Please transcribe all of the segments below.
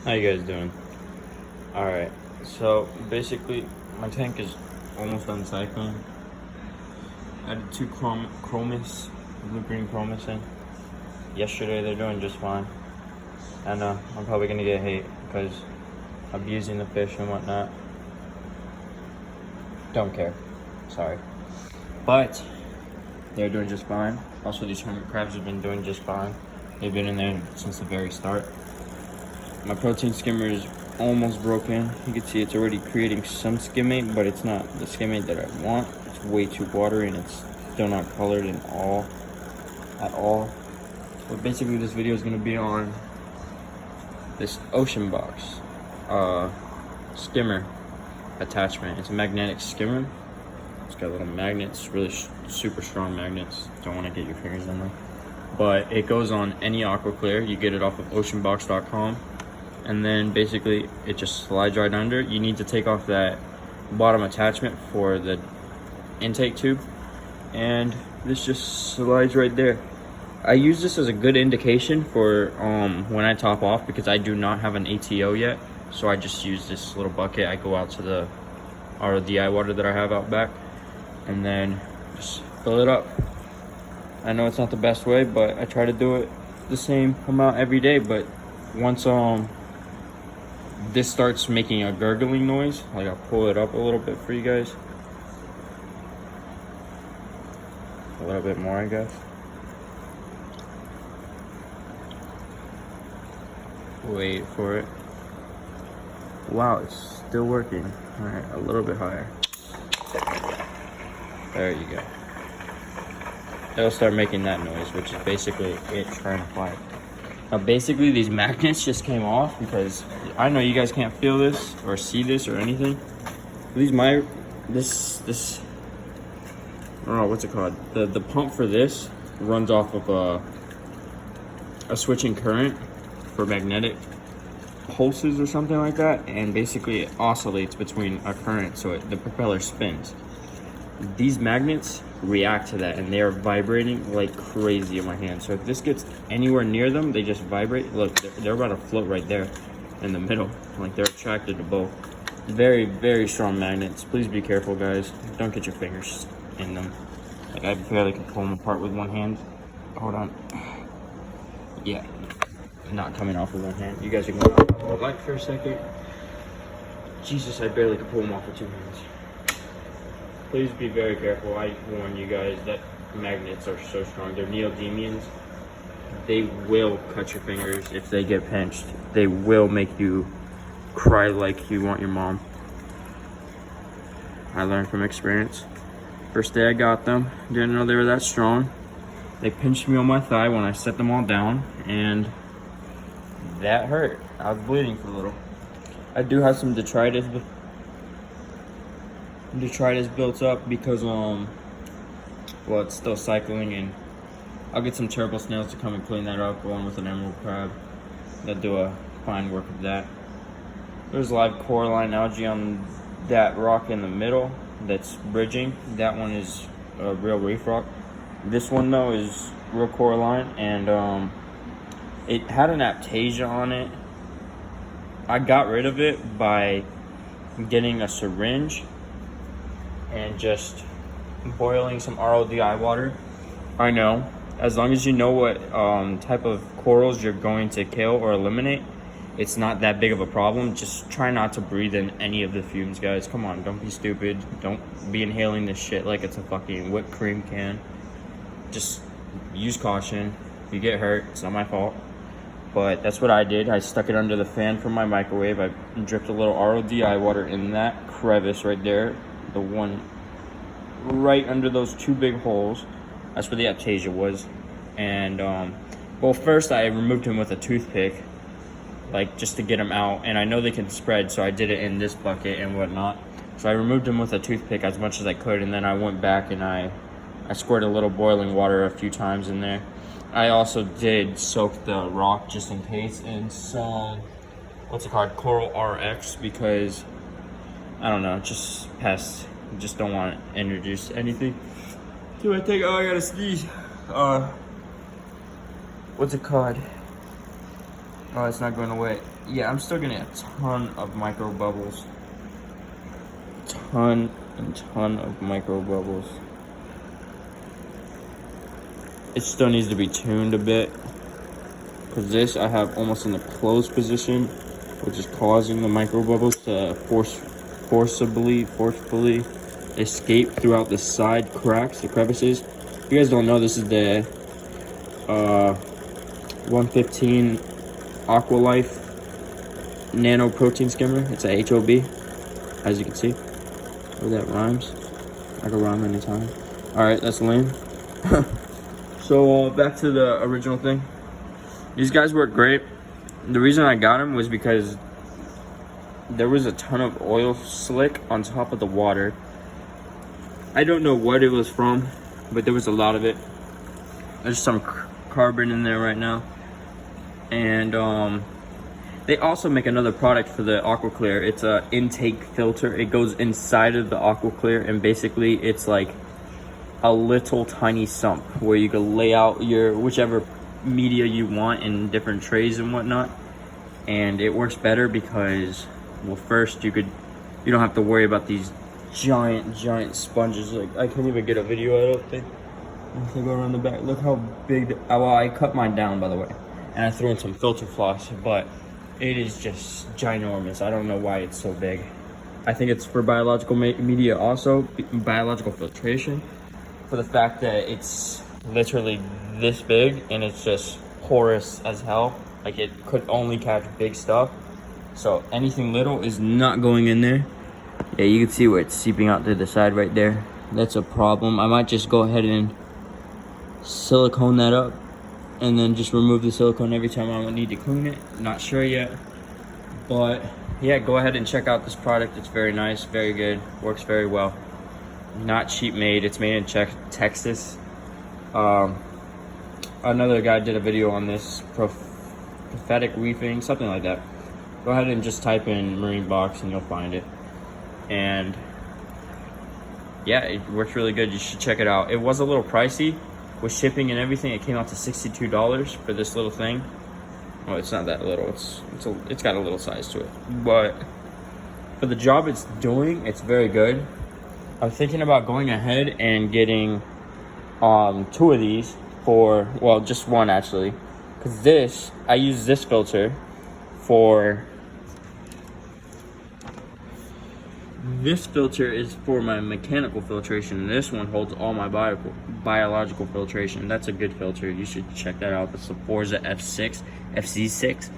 How you guys doing? Alright, so basically my tank is almost done cycling. I added 2 chromis, blue green chromis in. Yesterday they're doing just fine. And I'm probably gonna get hate because I'm using the fish and whatnot. Don't care. Sorry. But they're doing just fine. Also, these hermit crabs have been doing just fine. They've been in there since the very start. My protein skimmer is almost broken. You can see it's already creating some skimmate, but it's not the skimmate that I want. It's way too watery and it's still not colored at all. But basically this video is going to be on this ocean box skimmer attachment. It's a magnetic skimmer. It's got little magnets, really super strong magnets. Don't want to get your fingers in them. But it goes on any aqua-clear. You get it off of oceanbox.com. And then basically it just slides right under. You need to take off that bottom attachment for the intake tube. And this just slides right there. I use this as a good indication for when I top off because I do not have an ATO yet. So I just use this little bucket. I go out to the RODI water that I have out back and then just fill it up. I know it's not the best way, but I try to do it the same amount every day. But once this starts making a gurgling noise, like I'll pull it up a little bit for you guys. A little bit more, I guess. Wait for it. Wow, it's still working. All right, a little bit higher. There you go. It'll start making that noise, which is basically it trying to fly. Now, basically, these magnets just came off because I know you guys can't feel this or see this or anything. This I don't know what's it called. The pump for this runs off of a switching current for magnetic pulses or something like that, and basically it oscillates between a current, so the propeller spins. These magnets react to that and they are vibrating like crazy in my hand. So if this gets anywhere near them, they just vibrate. Look, they're about to float right there in the middle. Like they're attracted to both. Very, very strong magnets. Please be careful, guys. Don't get your fingers in them. Like I barely can pull them apart with one hand. Hold on. Yeah, not coming off with one hand. You guys are going off the light for a second. Jesus, I barely can pull them off with 2 hands. Please be very careful. I warn you guys that magnets are so strong. They're neodymiums. They will cut your fingers if they get pinched. They will make you cry like you want your mom. I learned from experience. First day I got them, didn't know they were that strong. They pinched me on my thigh when I set them all down, and that hurt. I was bleeding for a little. I do have some detritus built up because well, it's still cycling, and I'll get some turbo snails to come and clean that up along with an emerald crab. They'll do a fine work of that. There's live coralline algae on that rock in the middle that's bridging. That one is a real reef rock. This one though is real coralline, and it had an aptasia on it. I got rid of it by getting a syringe and just boiling some RODI water. I know, as long as you know what type of corals you're going to kill or eliminate, it's not that big of a problem. Just try not to breathe in any of the fumes, guys. Come on, don't be stupid. Don't be inhaling this shit like it's a fucking whipped cream can. Just use caution. If you get hurt, it's not my fault. But that's what I did. I stuck it under the fan from my microwave. I dripped a little RODI water in that crevice right there. The one right under those 2 big holes. That's where the aptasia was. And well, first I removed him with a toothpick, like just to get him out. And I know they can spread, so I did it in this bucket and whatnot. So I removed him with a toothpick as much as I could, and then I went back and I squirted a little boiling water a few times in there. I also did soak the rock just in case in some, what's it called, Coral RX, because I don't know, just don't want to introduce anything. So I think, oh, I gotta sneeze. What's it called? Oh, it's not going away. yeah, I'm still getting a ton of micro bubbles. Ton and ton of micro bubbles. It still needs to be tuned a bit, because this I have almost in the closed position, which is causing the micro bubbles to forcefully escape throughout the side cracks, the crevices. If you guys don't know, this is the 115 Aqualife nano protein skimmer. It's a HOB, as you can see. Oh, that rhymes. I can rhyme anytime. All right, that's lame. So back to the original thing. These guys work great. The reason I got them was because there was a ton of oil slick on top of the water. I don't know what it was from, but there was a lot of it. There's some carbon in there right now. And they also make another product for the aqua-clear. It's a intake filter. It goes inside of the aqua-clear, and basically it's like a little tiny sump where you can lay out your whichever media you want in different trays and whatnot. And it works better because, well, first you don't have to worry about these giant sponges. Like, I can't even get a video, I don't think. If I go around the back, look how big well, I cut mine down, by the way, and I threw in some filter floss, but it is just ginormous. I don't know why it's so big. I think it's for biological media also, biological filtration, for the fact that it's literally this big and it's just porous as hell. Like, it could only catch big stuff. So anything little is not going in there. Yeah, you can see where it's seeping out to the side right there. That's a problem. I might just go ahead and silicone that up and then just remove the silicone every time I need to clean it. Not sure yet, but yeah, go ahead and check out this product. It's very nice, very good, works very well. Not cheap made. It's made in Texas. Another guy did a video on this, prophetic reefing, something like that. Go ahead and just type in marine box and you'll find it. And yeah, it works really good. You should check it out. It was a little pricey with shipping and everything. It came out to $62 for this little thing. Oh, it's not that little. It's got a little size to it, but for the job it's doing, it's very good. I'm thinking about going ahead and getting 2 of these for, well, just one actually, because I use this filter for. This filter is for my mechanical filtration, and this one holds all my biological filtration. That's a good filter. You should check that out. It's the Forza FC6.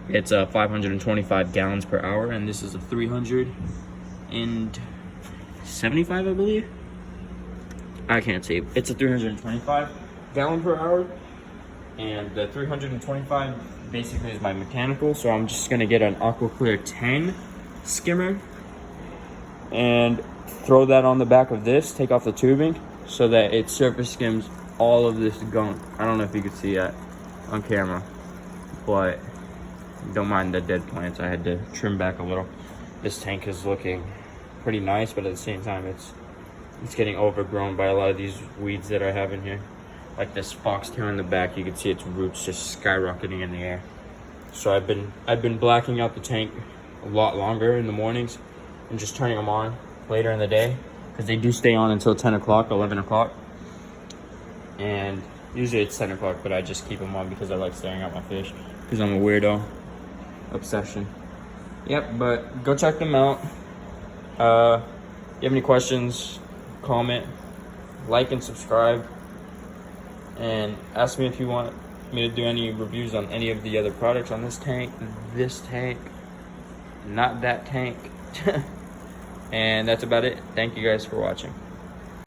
It's 525 gallons per hour, and this is a 375, I believe. I can't see. It's a 325 gallon per hour, and the 325 basically is my mechanical. So I'm just gonna get an aqua-clear 10 skimmer and throw that on the back of this, take off the tubing so that it surface skims all of this gunk. I don't know if you can see that on camera, but don't mind the dead plants. I had to trim back a little. This tank is looking pretty nice, but at the same time it's getting overgrown by a lot of these weeds that I have in here. Like this foxtail in the back, you can see its roots just skyrocketing in the air. So I've been blacking out the tank a lot longer in the mornings and just turning them on later in the day, because they do stay on until 10 o'clock, 11 o'clock. And usually it's 10 o'clock, but I just keep them on because I like staring at my fish, because I'm a weirdo. Obsession. Yep, but go check them out. You have any questions, comment, like, and subscribe. And ask me if you want me to do any reviews on any of the other products on this tank, not that tank. And that's about it. Thank you guys for watching.